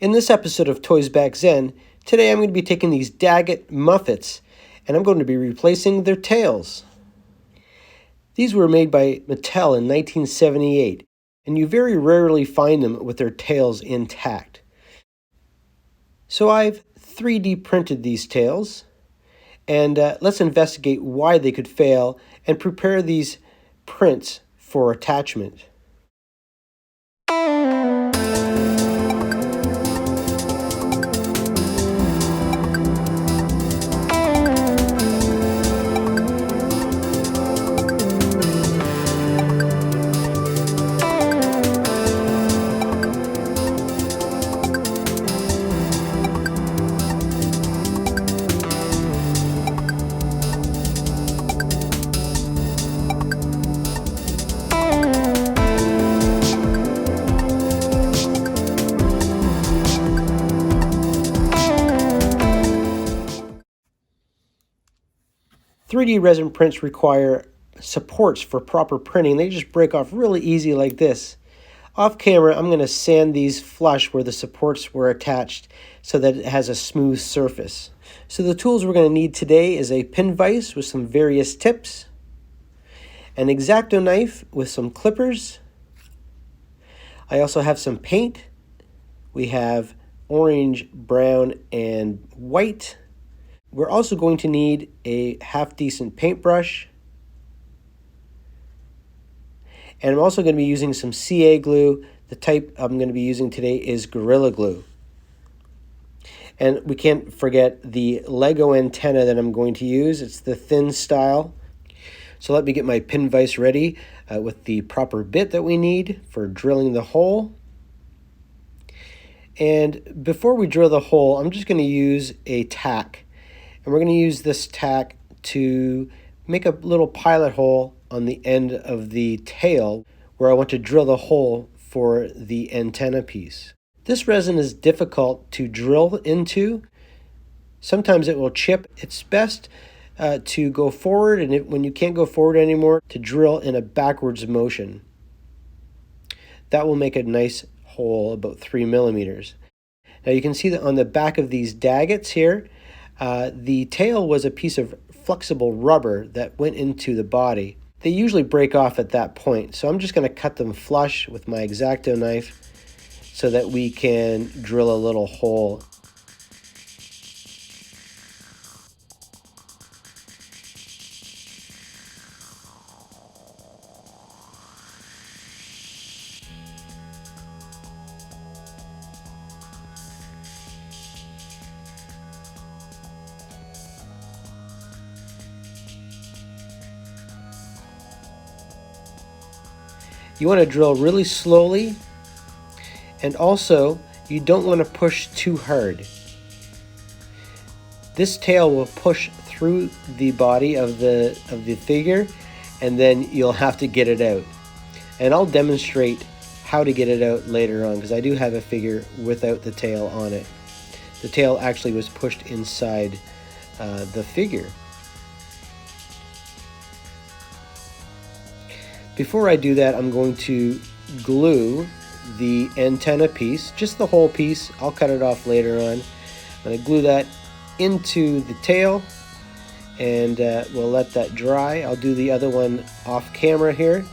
In this episode of Toysbackzen, today I'm going to be taking these Daggit Muffits and I'm going to be replacing their tails. These were made by Mattel in 1978 and you very rarely find them with their tails intact. So I've 3D printed these tails and let's investigate why they could fail and prepare these prints for attachment. 3D resin prints require supports for proper printing. They just break off really easy like this. Off camera, I'm going to sand these flush where the supports were attached so that it has a smooth surface. So the tools we're going to need today is a pin vise with some various tips, an X-Acto knife with some clippers. I also have some paint. We have orange, brown, and white. We're also going to need a half-decent paintbrush. And I'm also going to be using some CA glue. The type I'm going to be using today is Gorilla Glue. And we can't forget the Lego antenna that I'm going to use. It's the thin style. So let me get my pin vise ready with the proper bit that we need for drilling the hole. And before we drill the hole, I'm just going to use a tack. And we're going to use this tack to make a little pilot hole on the end of the tail where I want to drill the hole for the antenna piece. This resin is difficult to drill into. Sometimes it will chip. It's best to go forward, and when you can't go forward anymore, to drill in a backwards motion. That will make a nice hole about 3 millimeters. Now you can see that on the back of these Daggits here, the tail was a piece of flexible rubber that went into the body. They usually break off at that point, so I'm just going to cut them flush with my X-Acto knife so that we can drill a little hole. You want to drill really slowly, and also you don't want to push too hard. This tail will push through the body of the figure, and then you'll have to get it out. And I'll demonstrate how to get it out later on, because I do have a figure without the tail on it. The tail actually was pushed inside the figure. Before I do that, I'm going to glue the antenna piece, just the whole piece. I'll cut it off later on. I'm going to glue that into the tail, and we'll let that dry. I'll do the other one off camera here,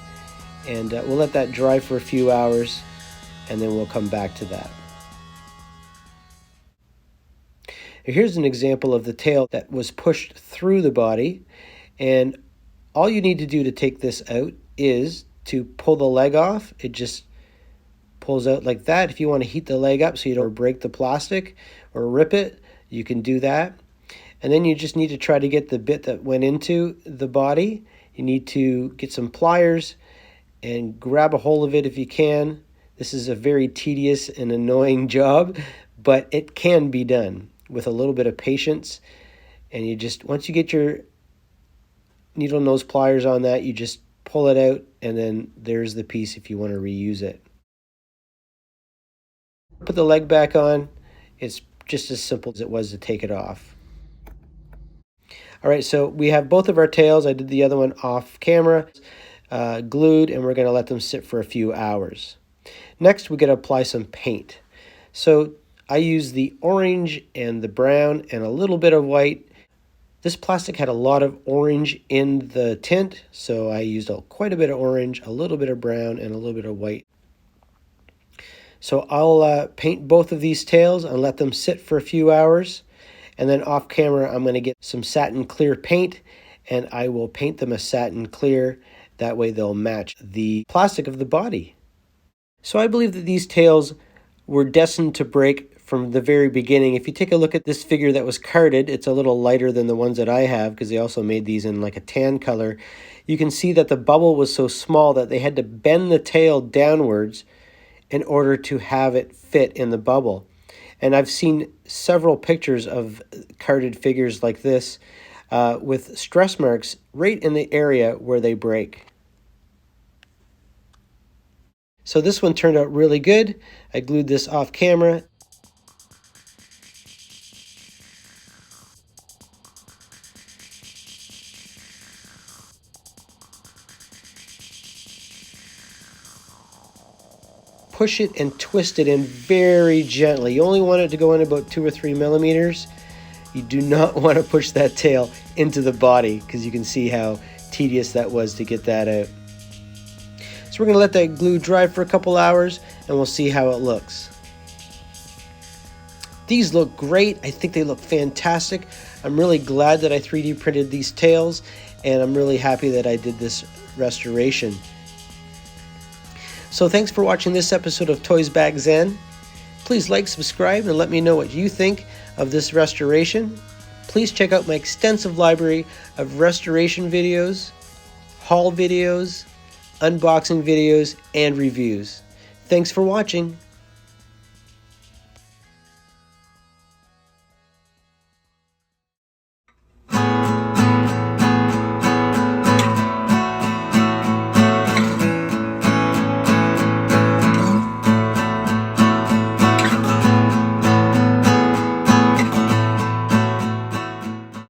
and we'll let that dry for a few hours, and then we'll come back to that. Here's an example of the tail that was pushed through the body, and all you need to do to take this out is to pull the leg off. It just pulls out like that. If you want to heat the leg up so you don't break the plastic or rip it, you can do that. And then you just need to try to get the bit that went into the body. You need to get some pliers and grab a hold of it if you can. This is a very tedious and annoying job, but it can be done with a little bit of patience. And you just, once you get your needle nose pliers on that, you just pull it out, and then there's the piece if you want to reuse it. Put the leg back on. It's just as simple as it was to take it off. All right, so we have both of our tails. I did the other one off camera, glued, and we're going to let them sit for a few hours. Next, we're going to apply some paint. So I used the orange and the brown and a little bit of white. This plastic had a lot of orange in the tint, so I used quite a bit of orange, a little bit of brown, and a little bit of white. So I'll paint both of these tails and let them sit for a few hours. And then off camera, I'm going to get some satin clear paint, and I will paint them a satin clear. That way they'll match the plastic of the body. So I believe that these tails were destined to break from the very beginning. If you take a look at this figure that was carded, it's a little lighter than the ones that I have because they also made these in like a tan color. You can see that the bubble was so small that they had to bend the tail downwards in order to have it fit in the bubble. And I've seen several pictures of carded figures like this with stress marks right in the area where they break. So this one turned out really good. I glued this off camera. Push it and twist it in very gently. You only want it to go in about 2 or 3 millimeters. You do not want to push that tail into the body because you can see how tedious that was to get that out. So we're going to let that glue dry for a couple hours and we'll see how it looks. These look great. I think they look fantastic. I'm really glad that I 3D printed these tails, and I'm really happy that I did this restoration. So thanks for watching this episode of Toysbackzen. Please like, subscribe, and let me know what you think of this restoration. Please check out my extensive library of restoration videos, haul videos, unboxing videos, and reviews. Thanks for watching.